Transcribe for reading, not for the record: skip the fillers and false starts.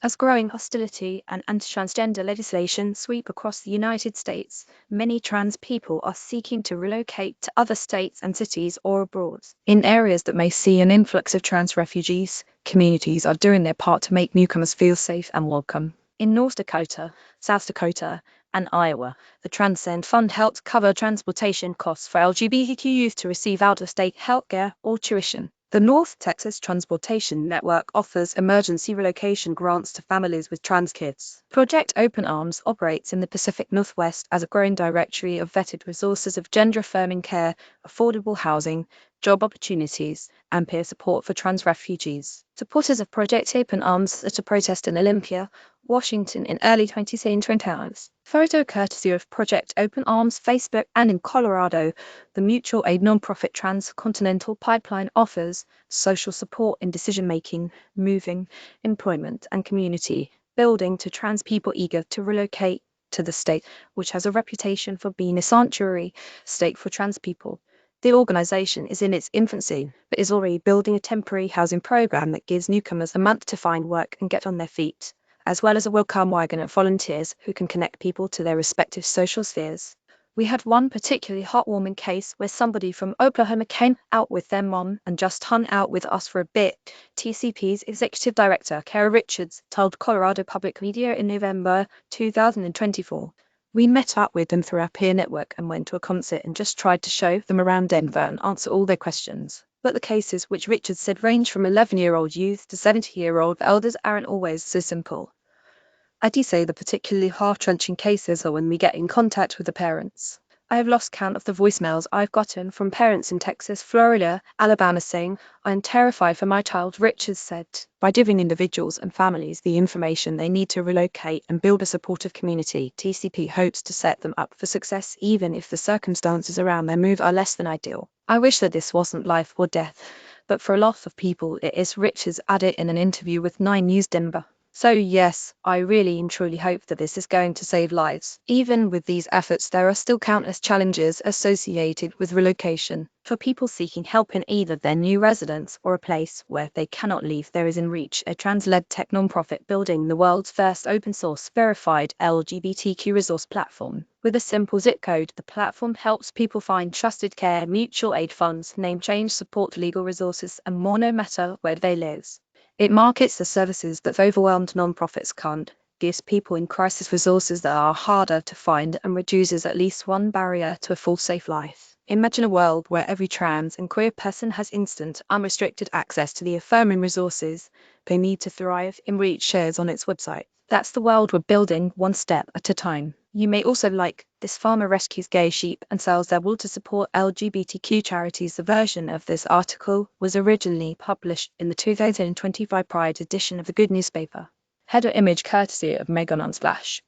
As growing hostility and anti-transgender legislation sweep across the United States, many trans people are seeking to relocate to other states and cities or abroad. In areas that may see an influx of trans refugees, communities are doing their part to make newcomers feel safe and welcome. In North Dakota, South Dakota, and Iowa, the Transcend Fund helped cover transportation costs for LGBTQ youth to receive out-of-state healthcare or tuition. The North Texas Transportation Network offers emergency relocation grants to families with trans kids. Project Open Arms operates in the Pacific Northwest as a growing directory of vetted resources of gender-affirming care, affordable housing, job opportunities, and peer support for trans refugees. Supporters of Project Open Arms at a protest in Olympia, Washington in early 2020. Photo courtesy of Project Open Arms Facebook, and in Colorado, the mutual aid nonprofit Transcontinental Pipeline offers social support in decision-making, moving, employment, and community building to trans people eager to relocate to the state, which has a reputation for being a sanctuary state for trans people. The organization is in its infancy, but is already building a temporary housing program that gives newcomers a month to find work and get on their feet, as well as a welcome wagon of volunteers who can connect people to their respective social spheres. We had one particularly heartwarming case where somebody from Oklahoma came out with their mom and just hung out with us for a bit. TCP's Executive Director, Kara Richards, told Colorado Public Media in November 2024. We met up with them through our peer network and went to a concert and just tried to show them around Denver and answer all their questions. But the cases, which Richards said range from 11-year-old youth to 70-year-old elders, aren't always so simple. I do say the particularly heart-wrenching cases are when we get in contact with the parents. I have lost count of the voicemails I've gotten from parents in Texas, Florida, Alabama saying, "I am terrified for my child," Richards said. By giving individuals and families the information they need to relocate and build a supportive community, TCP hopes to set them up for success even if the circumstances around their move are less than ideal. I wish that this wasn't life or death, but for a lot of people it is, Richards added in an interview with 9 News Denver. So yes, I really and truly hope that this is going to save lives. Even with these efforts, there are still countless challenges associated with relocation. For people seeking help in either their new residence or a place where they cannot leave, there is in reach a trans-led tech nonprofit building the world's first open-source verified LGBTQ resource platform. With a simple zip code, the platform helps people find trusted care, mutual aid funds, name change support, legal resources, and more no matter where they live. It markets the services that overwhelmed nonprofits can't, gives people in crisis resources that are harder to find, and reduces at least one barrier to a full safe life. Imagine a world where every trans and queer person has instant, unrestricted access to the affirming resources they need to thrive. In reach shares on its website. That's the world we're building, one step at a time. You may also like, this farmer rescues gay sheep and sells their wool to support LGBTQ charities. The version of this article was originally published in the 2025 Pride edition of the Good newspaper. Header image courtesy of Megan Unsplash.